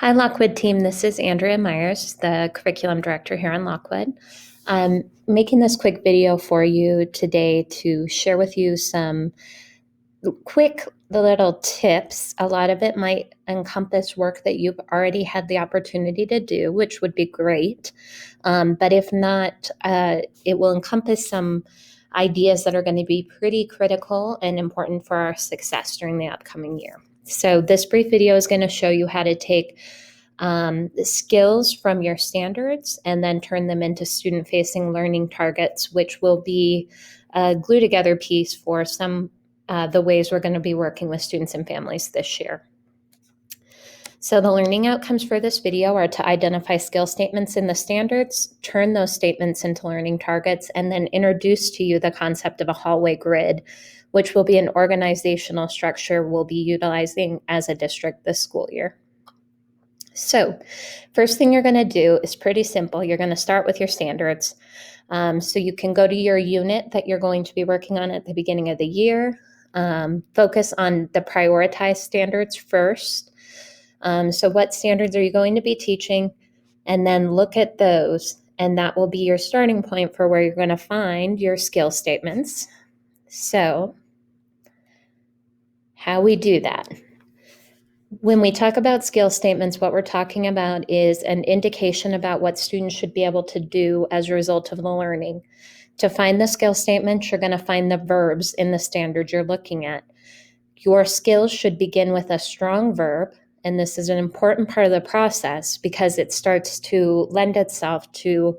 Hi, Lockwood team. This is Andrea Myers, the curriculum director here on Lockwood. I'm making this quick video for you today to share with you some quick little tips. A lot of it might encompass work that you've already had the opportunity to do, which would be great. But if not, it will encompass some ideas that are going to be pretty critical and important for our success during the upcoming year. So this brief video is going to show you how to take the skills from your standards and then turn them into student-facing learning targets, which will be a glue-together piece for some the ways we're going to be working with students and families this year. So the learning outcomes for this video are to identify skill statements in the standards, turn those statements into learning targets, and then introduce to you the concept of a hallway grid, which will be an organizational structure we'll be utilizing as a district this school year. So first thing you're going to do is pretty simple. You're going to start with your standards. So you can go to your unit that you're going to be working on at the beginning of the year. Focus on the prioritized standards first. So what standards are you going to be teaching? And then look at those, and that will be your starting point for where you're going to find your skill statements. So how we do that. When we talk about skill statements, what we're talking about is an indication about what students should be able to do as a result of the learning. To find the skill statement, you're going to find the verbs in the standard you're looking at. Your skills should begin with a strong verb, and this is an important part of the process because it starts to lend itself to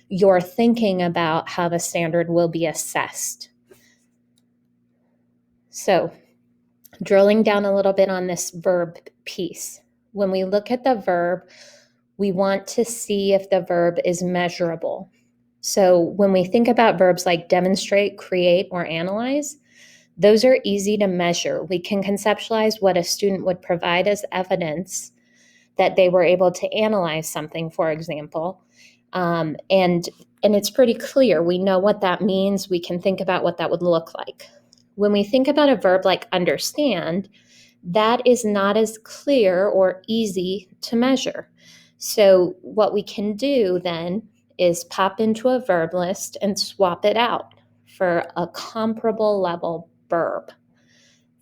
your thinking about how the standard will be assessed. So, drilling down a little bit on this verb piece. When we look at the verb, we want to see if the verb is measurable. So when we think about verbs like demonstrate, create, or analyze, those are easy to measure. We can conceptualize what a student would provide as evidence that they were able to analyze something, for example. And it's pretty clear. We know what that means. We can think about what that would look like. When we think about a verb like understand, that is not as clear or easy to measure. So what we can do then is pop into a verb list and swap it out for a comparable level verb.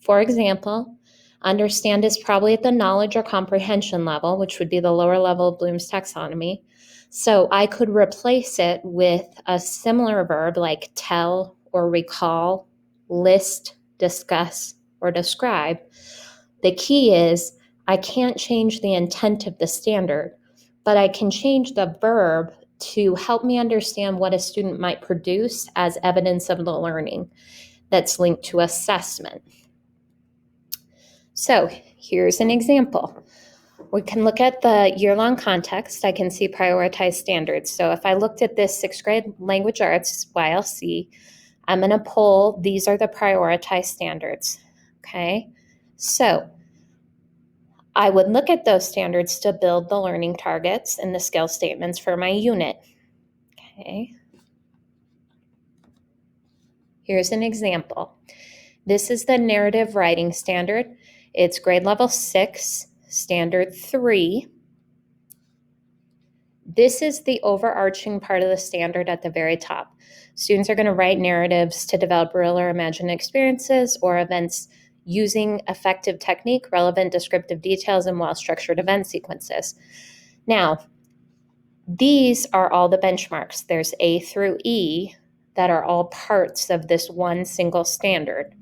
For example, understand is probably at the knowledge or comprehension level, which would be the lower level of Bloom's taxonomy. So I could replace it with a similar verb like tell or recall, list, discuss, or describe. The key is I can't change the intent of the standard, but I can change the verb to help me understand what a student might produce as evidence of the learning that's linked to assessment. So here's an example. We can look at the year-long context. I can see prioritized standards. So if I looked at this 6th grade language arts YLC, I'm going to pull, these are the prioritized standards. Okay, so I would look at those standards to build the learning targets and the skill statements for my unit. Okay. Here's an example. This is the narrative writing standard. It's grade level 6, standard 3. This is the overarching part of the standard at the very top. Students are going to write narratives to develop real or imagined experiences or events using effective technique, relevant descriptive details, and well-structured event sequences. Now, these are all the benchmarks. There's A through E that are all parts of this one single standard.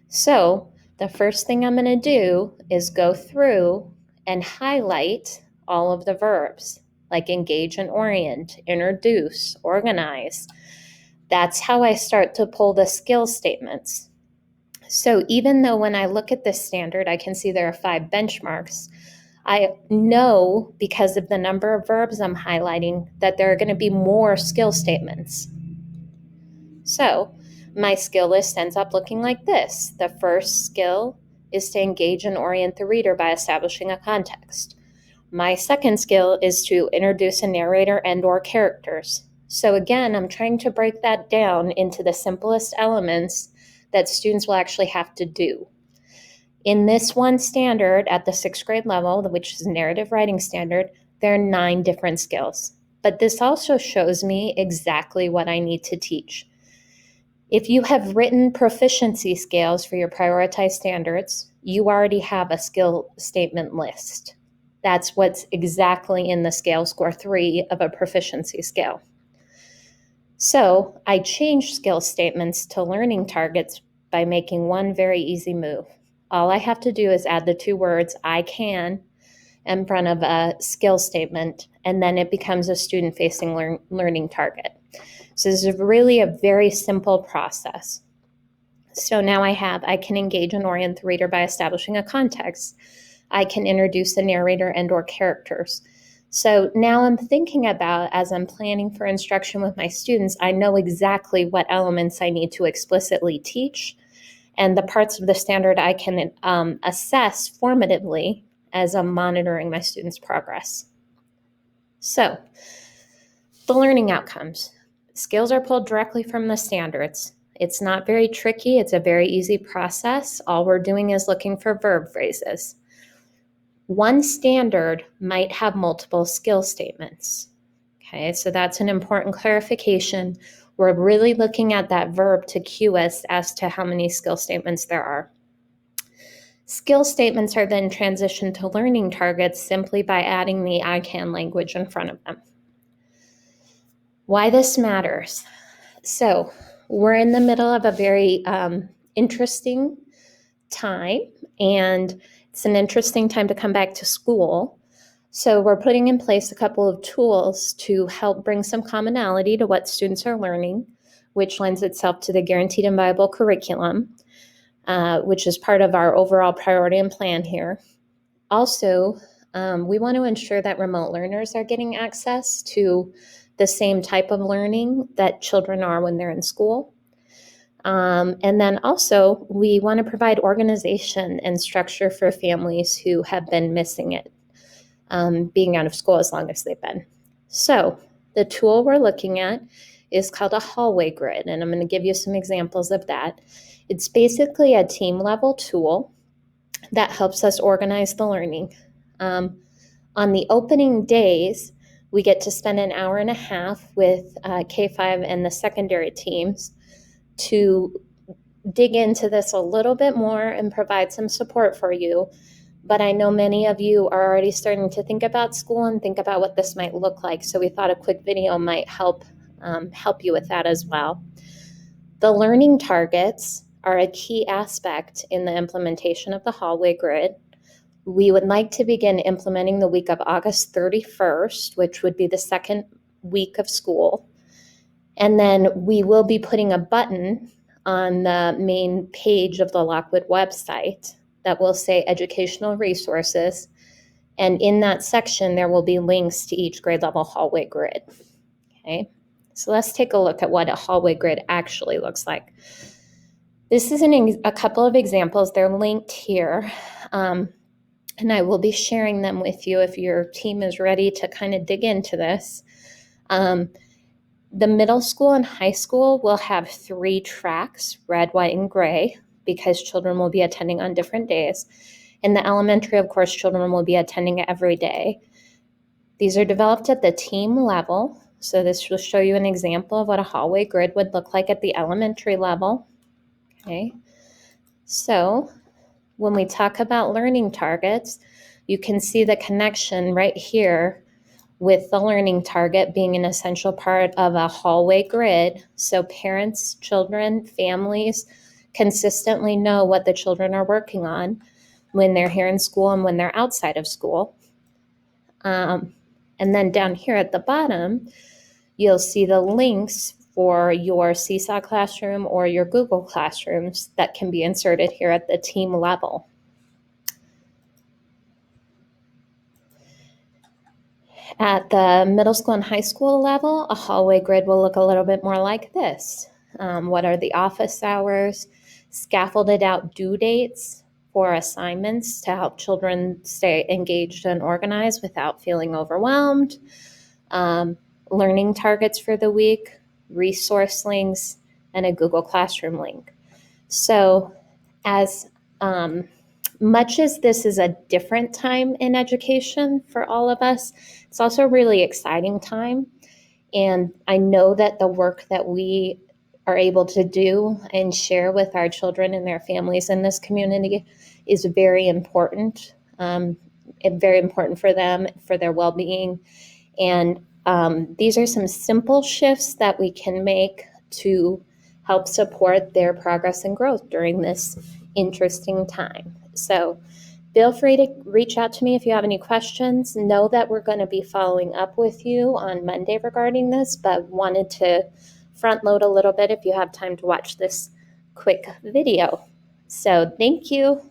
So the first thing I'm going to do is go through and highlight all of the verbs, like engage and orient, introduce, organize. That's how I start to pull the skill statements. So even though when I look at this standard, I can see there are 5 benchmarks, I know because of the number of verbs I'm highlighting that there are going to be more skill statements. So my skill list ends up looking like this. The first skill is to engage and orient the reader by establishing a context. My second skill is to introduce a narrator and/or characters. So again, I'm trying to break that down into the simplest elements that students will actually have to do. In this one standard at the 6th grade level, which is narrative writing standard, there are 9 different skills. But this also shows me exactly what I need to teach. If you have written proficiency scales for your prioritized standards, you already have a skill statement list. That's what's exactly in the scale score 3 of a proficiency scale. So I changed skill statements to learning targets by making one very easy move. All I have to do is add the 2 words "I can" in front of a skill statement, and then it becomes a student-facing learning target. So this is really a very simple process. So now I can engage and orient the reader by establishing a context. I can introduce a narrator and/or characters. So now I'm thinking about, as I'm planning for instruction with my students, I know exactly what elements I need to explicitly teach, and the parts of the standard I can assess formatively as I'm monitoring my students' progress. So, the learning outcomes. Skills are pulled directly from the standards. It's not very tricky. It's a very easy process. All we're doing is looking for verb phrases. One standard might have multiple skill statements. Okay, so that's an important clarification. We're really looking at that verb to cue us as to how many skill statements there are. Skill statements are then transitioned to learning targets simply by adding the "I can" language in front of them. Why this matters. So we're in the middle of a very interesting time, and it's an interesting time to come back to school. So we're putting in place a couple of tools to help bring some commonality to what students are learning, which lends itself to the Guaranteed and Viable Curriculum, which is part of our overall priority and plan here. Also, we want to ensure that remote learners are getting access to the same type of learning that children are when they're in school. And then also, we want to provide organization and structure for families who have been missing it, being out of school as long as they've been. So the tool we're looking at is called a hallway grid, and I'm going to give you some examples of that. It's basically a team level tool that helps us organize the learning. On the opening days, we get to spend an hour and a half with K-5 and the secondary teams to dig into this a little bit more and provide some support for you. But I know many of you are already starting to think about school and think about what this might look like. So we thought a quick video might help you with that as well. The learning targets are a key aspect in the implementation of the hallway grid. We would like to begin implementing the week of August 31st, which would be the second week of school. And then we will be putting a button on the main page of the Lockwood website that will say educational resources. And in that section, there will be links to each grade level hallway grid. Okay, so let's take a look at what a hallway grid actually looks like. This is a couple of examples. They're linked here. And I will be sharing them with you if your team is ready to kind of dig into this. The middle school and high school will have 3 tracks, red, white, and gray, because children will be attending on different days. In the elementary, of course, children will be attending every day. These are developed at the team level. So this will show you an example of what a hallway grid would look like at the elementary level. Okay. So when we talk about learning targets, you can see the connection right here with the learning target being an essential part of a hallway grid. So parents, children, families consistently know what the children are working on when they're here in school and when they're outside of school. And then down here at the bottom, you'll see the links for your Seesaw Classroom or your Google Classrooms that can be inserted here at the team level. At the middle school and high school level, a hallway grid will look a little bit more like this. What are the office hours, scaffolded out due dates for assignments to help children stay engaged and organized without feeling overwhelmed, learning targets for the week, resource links, and a Google Classroom link. So as much as this is a different time in education for all of us, it's also a really exciting time. And I know that the work that we are able to do and share with our children and their families in this community is very important, and very important for them, for their well-being. And these are some simple shifts that we can make to help support their progress and growth during this interesting time. So feel free to reach out to me if you have any questions. Know that we're going to be following up with you on Monday regarding this, but wanted to front load a little bit if you have time to watch this quick video. So thank you.